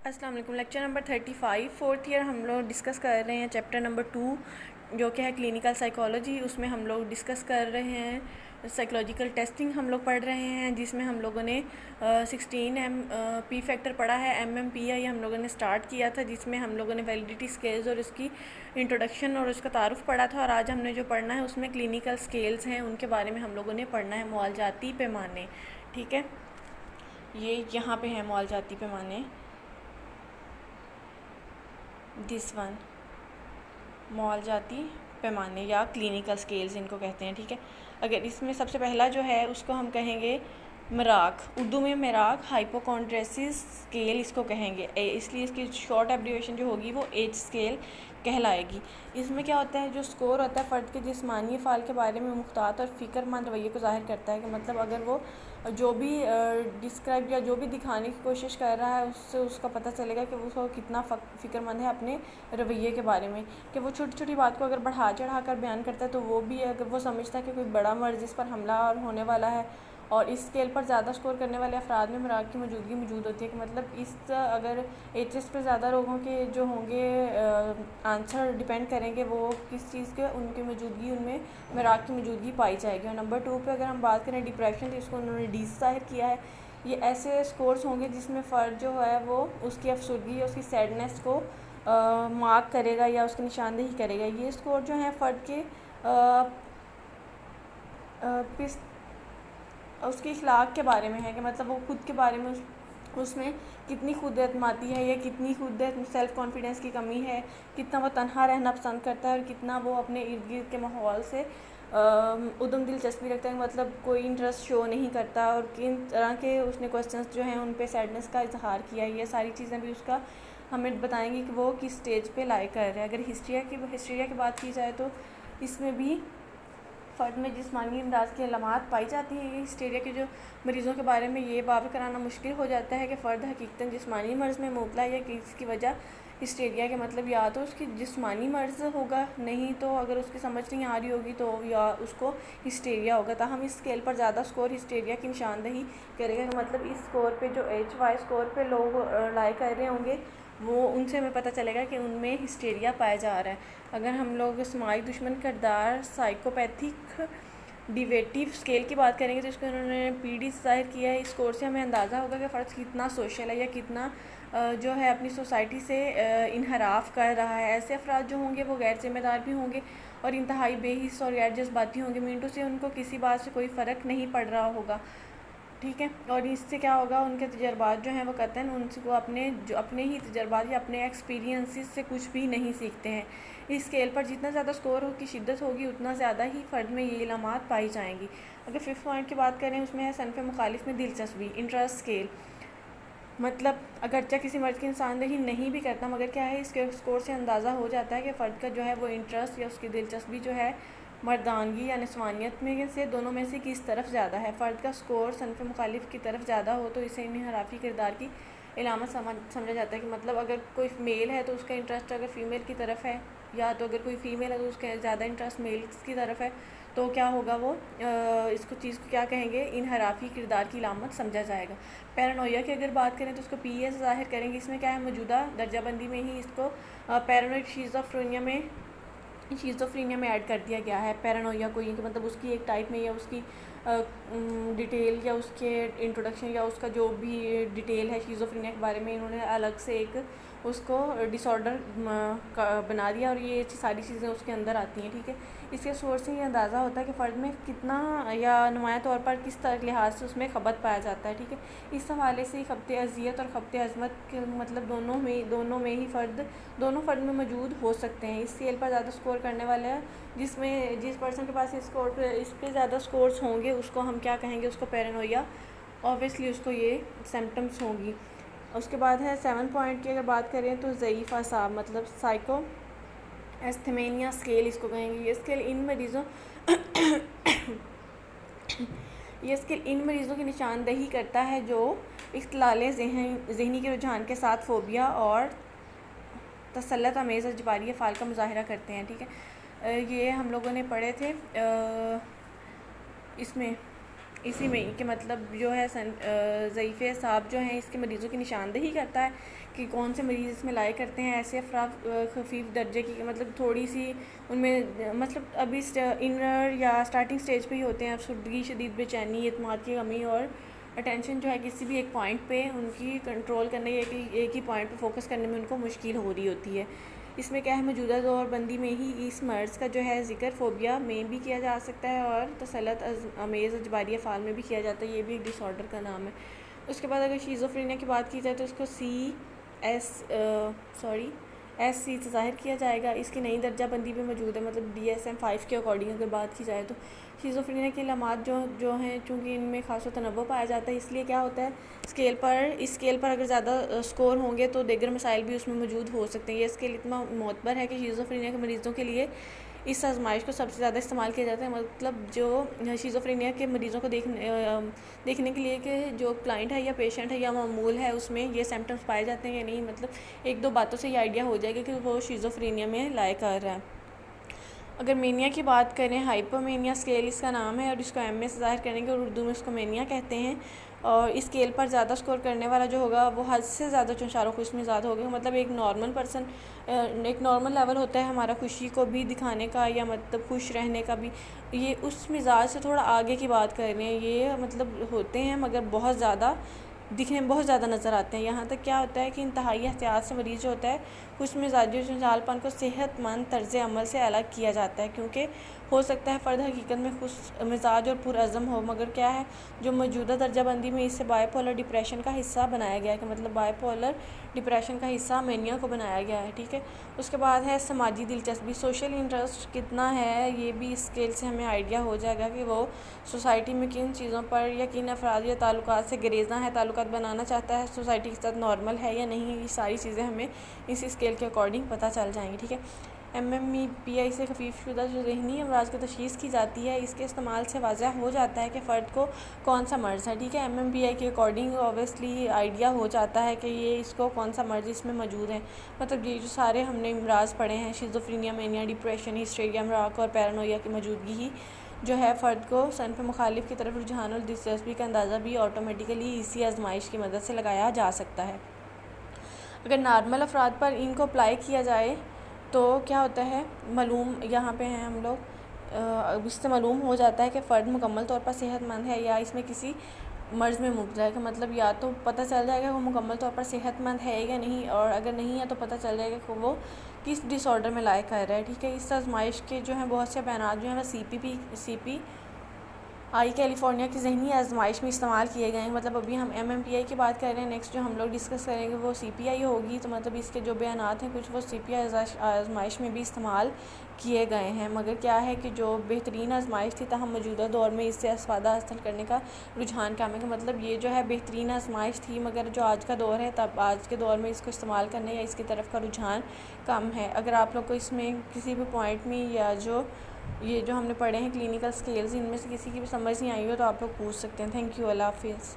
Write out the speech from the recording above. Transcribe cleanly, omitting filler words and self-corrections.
السلام علیکم. Lecture number 35 fourth year ہم لوگ ڈسکس کر رہے ہیں چیپٹر نمبر 2 جو کہ ہے کلینکل سائیکالوجی. اس میں ہم لوگ ڈسکس کر رہے ہیں سائیکولوجیکل ٹیسٹنگ ہم لوگ پڑھ رہے ہیں جس میں ہم لوگوں نے 16 پی فیکٹر پڑھا ہے. MMPI ہم لوگوں نے سٹارٹ کیا تھا جس میں ہم لوگوں نے ویلیڈیٹی اسکیلز اور اس کی انٹروڈکشن اور اس کا تعارف پڑھا تھا. اور آج ہم نے جو پڑھنا ہے اس میں کلینکل اسکیلز ہیں, ان کے بارے میں ہم لوگوں نے پڑھنا ہے. معالجاتی پیمانے, ٹھیک ہے, یہ یہاں پہ ہیں معالجاتی پیمانے. دس ون معالجاتی پیمانے یا کلینکل اسکیلز ان کو کہتے ہیں, ٹھیک ہے. اگر اس میں سب سے پہلا جو ہے اس کو ہم کہیں گے مراک, اردو میں مراک ہائپوکونڈریسس اسکیل اس کو کہیں گے, اس لیے اس کی شارٹ ایبریویشن جو ہوگی وہ ایچ اسکیل کہلائے گی. اس میں کیا ہوتا ہے, جو اسکور ہوتا ہے فرد کے جسمانی افعال کے بارے میں محتاط اور فکر مند رویے کو ظاہر کرتا ہے کہ مطلب اگر وہ جو بھی ڈسکرائب یا جو بھی دکھانے کی کوشش کر رہا ہے اس سے اس کا پتہ چلے گا کہ وہ کتنا فکر مند ہے اپنے رویے کے بارے میں. کہ وہ چھوٹی چھوٹی بات کو اگر بڑھا چڑھا کر بیان کرتا ہے تو وہ بھی اگر وہ سمجھتا ہے کہ کوئی بڑا مرض اس پر حملہ اور ہونے والا ہے. اور اس اسکیل پر زیادہ اسکور کرنے والے افراد میں مراک کی موجودگی موجود ہوتی ہے کہ مطلب اس اگر ایچ ایس پہ زیادہ لوگوں کے جو ہوں گے آنسر ڈپینڈ کریں گے وہ کس چیز کے, ان کی موجودگی ان میں مراک کی موجودگی پائی جائے گی. اور نمبر 2 پہ اگر ہم بات کریں ڈپریشن, تو اس کو انہوں نے ڈی سے ظاہر کیا ہے. یہ ایسے اسکورس ہوں گے جس میں فرد جو ہے وہ اس کی افسردگی یا اس کی سیڈنیس کو مارک کرے گا یا اس کی نشاندہی کرے گا. یہ اسکور جو ہیں فرد کے اس کے اخلاق کے بارے میں ہے کہ مطلب وہ خود کے بارے میں اس میں کتنی خود اعتمادی ہے یا کتنی خود سیلف کانفیڈنس کی کمی ہے, کتنا وہ تنہا رہنا پسند کرتا ہے اور کتنا وہ اپنے ارد گرد کے ماحول سے عدم دلچسپی رکھتا ہے, مطلب کوئی انٹرسٹ شو نہیں کرتا. اور کن طرح کے اس نے کویسچنس جو ہیں ان پہ سیڈنس کا اظہار کیا ہے, یہ ساری چیزیں بھی اس کا ہمیں بتائیں گی کہ وہ کس سٹیج پہ لائے کر رہے ہیں. اگر ہسٹیریا کی بات کی جائے تو اس میں بھی فرد میں جسمانی امراض کی علامات پائی جاتی ہیں. یہ ہسٹیریا کے جو مریضوں کے بارے میں یہ واضح کرانا مشکل ہو جاتا ہے کہ فرد حقیقتاً جسمانی مرض میں مبتلا یا اس کی وجہ ہسٹیریا کے مطلب یا تو اس کی جسمانی مرض ہوگا, نہیں تو اگر اس کی سمجھ نہیں آ رہی ہوگی تو یا اس کو ہسٹیریا ہوگا. تاہم اس اسکیل پر زیادہ اسکور ہسٹیریا کی نشاندہی کرے گا. مطلب اس اسکور پہ جو HY اسکور پہ لوگ لائے کر رہے ہوں گے وہ ان سے ہمیں پتہ چلے گا کہ ان میں ہسٹیریا پایا جا رہا ہے. اگر ہم لوگ سماجی دشمن کردار سائیکوپیتھک ڈیویٹیو اسکیل کی بات کریں گے تو اس کو انہوں نے PD سے ظاہر کیا ہے. اس کورس سے ہمیں اندازہ ہوگا کہ فرد کتنا سوشل ہے یا کتنا جو ہے اپنی سوسائٹی سے انحراف کر رہا ہے. ایسے افراد جو ہوں گے وہ غیر ذمہ دار بھی ہوں گے اور انتہائی بے حس اور غیر جذباتی ہوں گے. منٹوں سے ان کو کسی بات سے کوئی فرق نہیں پڑ رہا ہوگا, ٹھیک ہے. اور اس سے کیا ہوگا, ان کے تجربات جو ہیں وہ قطعاً ان سے کو اپنے ہی تجربات یا اپنے ایکسپیرینسز سے کچھ بھی نہیں سیکھتے ہیں. اس اسکیل پر جتنا زیادہ اسکور کی شدت ہوگی اتنا زیادہ ہی فرد میں یہ علامات پائی جائیں گی. اگر 5th پوائنٹ کی بات کریں اس میں ہے صنف مخالف میں دلچسپی, انٹرسٹ اسکیل. مطلب اگرچہ کسی مرض کی نشاندہی نہیں بھی کرتا مگر کیا ہے اس کے اسکور سے اندازہ ہو جاتا ہے کہ فرد کا جو ہے وہ انٹرسٹ یا اس کی دلچسپی جو ہے مردانگی یا نسوانیت میں سے دونوں میں سے کس طرف زیادہ ہے. فرد کا اسکور صنف مخالف کی طرف زیادہ ہو تو اسے انحرافی کردار کی علامت سمجھا جاتا ہے. کہ مطلب اگر کوئی میل ہے تو اس کا انٹرسٹ اگر فیمیل کی طرف ہے, یا تو اگر کوئی فیمیل ہے تو اس کا زیادہ انٹرسٹ میل کی طرف ہے, تو کیا ہوگا وہ اس کو چیز کو کیا کہیں گے, انحرافی کردار کی علامت سمجھا جائے گا. پیرانویا کی اگر بات کریں تو اس کو PA سے ظاہر کریں گے. اس میں کیا ہے, موجودہ درجہ بندی میں ہی اس کو پیرانوئڈ شیزوفرینیا میں ایڈ کر دیا گیا ہے. پیرانویا کو یہ کہ مطلب اس کی ایک ٹائپ میں یا اس کی ڈیٹیل یا اس کے انٹروڈکشن یا اس کا جو بھی ڈیٹیل ہے شیزوفرینیا کے بارے میں انہوں نے الگ سے ایک اس کو ڈس آرڈر بنا دیا اور یہ ساری چیزیں اس کے اندر آتی ہیں, ٹھیک ہے. اس کے سورس سے یہ اندازہ ہوتا ہے کہ فرد میں کتنا یا نمایاں طور پر کس طرح لحاظ سے اس میں خبت پایا جاتا ہے, ٹھیک ہے. اس حوالے سے خبت اذیت اور خبت عظمت کے مطلب دونوں میں ہی دونوں فرد میں موجود ہو سکتے ہیں. اس اسکیل پر زیادہ اسکور کرنے والے جس پرسن کے پاس اس پہ زیادہ اسکورس ہوں گے اس کو ہم کیا کہیں گے, اس کو پیرانویا, اوبویسلی اس کو یہ سمپٹمس ہوں گی. اس کے بعد ہے 7 پوائنٹ کی اگر بات کریں تو ضعیف اعصاب مطلب سائیکو ایستھمینیا اسکیل اس کو کہیں گے. یہ اسکیل ان مریضوں کی نشاندہی کرتا ہے جو اختلال ذہنی کے رجحان کے ساتھ فوبیا اور تسلط آمیز اجباری افعال کا مظاہرہ کرتے ہیں, ٹھیک ہے. یہ ہم لوگوں نے پڑھے تھے اسی میں کہ مطلب جو ہے ضعیف اعصاب جو ہیں اس کے مریضوں کی نشاندہی کرتا ہے کہ کون سے مریض اس میں لائے کرتے ہیں. ایسے افراد خفیف درجے کی مطلب تھوڑی سی ان میں مطلب ابھی انر یا اسٹارٹنگ سٹیج پہ ہی ہوتے ہیں. افسردگی، شدید بے چینی، اعتماد کی کمی اور اٹینشن جو ہے کسی بھی ایک پوائنٹ پہ ان کی کنٹرول کرنے یا ایک ہی پوائنٹ پہ فوکس کرنے میں ان کو مشکل ہو رہی ہوتی ہے. اس میں کیا ہے، موجودہ دور بندی میں ہی اس مرض کا جو ہے ذکر فوبیا میں بھی کیا جا سکتا ہے اور تسلط امیز اجباری افعال میں بھی کیا جاتا ہے. یہ بھی ایک ڈس آرڈر کا نام ہے. اس کے بعد اگر شیزوفرینیا کی بات کی جائے تو اس کو ایس سی سے ظاہر کیا جائے گا. اس کی نئی درجہ بندی بھی موجود ہے، مطلب DSM-5 کے اکارڈنگ اگر بات کی جائے تو. شیزوفرینیا کی علامات جو ہیں چونکہ ان میں خاص و تنوع پایا جاتا ہے، اس لیے کیا ہوتا ہے اس اسکیل پر اگر زیادہ اسکور ہوں گے تو دیگر مسائل بھی اس میں موجود ہو سکتے ہیں. یہ اسکیل اتنا معتبر ہے کہ شیزوفرینیا کے مریضوں کے لیے اس آزمائش کو سب سے زیادہ استعمال کیا جاتا ہے. مطلب جو شیزوفرینیا کے مریضوں کو دیکھنے کے لیے کہ جو کلائنٹ ہے یا پیشنٹ ہے یا معمول ہے اس میں یہ سمپٹمز پائے جاتے ہیں یا نہیں. مطلب ایک دو باتوں سے یہ آئیڈیا ہو جائے گا کہ وہ شیزوفرینیا میں لائے کر رہا ہے. اگر مینیا کی بات کریں، ہائپومینیا اسکیل اس کا نام ہے اور اس کو MS سے ظاہر کرنے کے اور اردو میں اس کو مینیا کہتے ہیں. اور اس اسکیل پر زیادہ اسکور کرنے والا جو ہوگا وہ حد سے زیادہ چنچار و خوش مزاج ہوگا. مطلب ایک نارمل لیول ہوتا ہے ہمارا خوشی کو بھی دکھانے کا یا مطلب خوش رہنے کا بھی. یہ اس مزاج سے تھوڑا آگے کی بات کر رہے ہیں. یہ مطلب ہوتے ہیں مگر بہت زیادہ دکھنے میں بہت زیادہ نظر آتے ہیں. یہاں تک کیا ہوتا ہے کہ انتہائی احتیاط سے مریض جو ہوتا ہے خوش مزاجی اور چنچال پن کو صحت مند طرز عمل سے الگ کیا جاتا ہے، کیونکہ ہو سکتا ہے فرد حقیقت میں خوش مزاج اور پرعزم ہو مگر کیا ہے جو موجودہ درجہ بندی میں اسے بائی پولر ڈپریشن کا حصہ بنایا گیا ہے. کہ مطلب بائی پولر ڈپریشن کا حصہ مینیا کو بنایا گیا ہے. ٹھیک ہے. اس کے بعد ہے سماجی دلچسپی، سوشل انٹرسٹ کتنا ہے. یہ بھی اس اسکیل سے ہمیں آئیڈیا ہو جائے گا کہ وہ سوسائٹی میں کن چیزوں پر یا کن افراد یا تعلقات سے گریزاں ہے، تعلقات بنانا چاہتا ہے، سوسائٹی کے ساتھ نارمل ہے یا نہیں. یہ ساری چیزیں ہمیں اس اسکیل کے اکارڈنگ پتہ چل جائیں گی. ٹھیک ہے. MMPI سے خفیف شدہ جو ذہنی امراض کی تشخیص کی جاتی ہے، اس کے استعمال سے واضح ہو جاتا ہے کہ فرد کو کون سا مرض ہے. ٹھیک ہے. MMPI کے اکارڈنگ اوبویسلی آئیڈیا ہو جاتا ہے کہ یہ اس کو کون سا مرض اس میں موجود ہے. مطلب یہ جو سارے ہم نے امراض پڑھے ہیں، شیزوفرینیا، مینیا، ڈپریشن، ہسٹیریا، امراض اور پیرانویا کی موجودگی ہی جو ہے فرد کو صنف مخالف کی طرف رجحان اور دلچسپی کا اندازہ بھی آٹومیٹیکلی اسی آزمائش کی مدد سے لگایا جا سکتا ہے. اگر نارمل افراد پر ان کو اپلائی کیا جائے تو کیا ہوتا ہے، یہاں پہ ہیں ہم لوگ، اس سے معلوم ہو جاتا ہے کہ فرد مکمل طور پر صحت مند ہے یا اس میں کسی مرض میں مبتلا ہے. کہ مطلب یا تو پتہ چل جائے گا کہ وہ مکمل طور پر صحت مند ہے یا نہیں، اور اگر نہیں ہے تو پتہ چل جائے گا کہ وہ کس ڈس آرڈر میں لائے کر رہا ہے. ٹھیک ہے. اس آزمائش کے جو ہیں بہت سے بیانات جو ہیں وہ CPI کیلیفورنیا کی ذہنی آزمائش میں استعمال کیے گئے ہیں. مطلب ابھی ہم MMPI کی بات کر رہے ہیں، نیکسٹ جو ہم لوگ ڈسکس کریں گے وہ CPI ہوگی. تو مطلب اس کے جو بیانات ہیں کچھ وہ CPI آزمائش میں بھی استعمال کیے گئے ہیں. مگر کیا ہے کہ جو بہترین آزمائش تھی تاہم موجودہ دور میں اس سے استفادہ حاصل کرنے کا رجحان کم ہے. کہ مطلب یہ جو ہے بہترین آزمائش تھی مگر جو آج کا دور ہے تب آج کے دور میں اس کو استعمال کرنے یا اس کی طرف کا رجحان کم ہے. اگر آپ لوگ کو اس میں کسی بھی پوائنٹ میں یا یہ جو ہم نے پڑھے ہیں کلینیکل اسکیلز، ان میں سے کسی کی بھی سمجھ نہیں آئی ہو تو آپ لوگ پوچھ سکتے ہیں. Thank you. اللہ حافظ.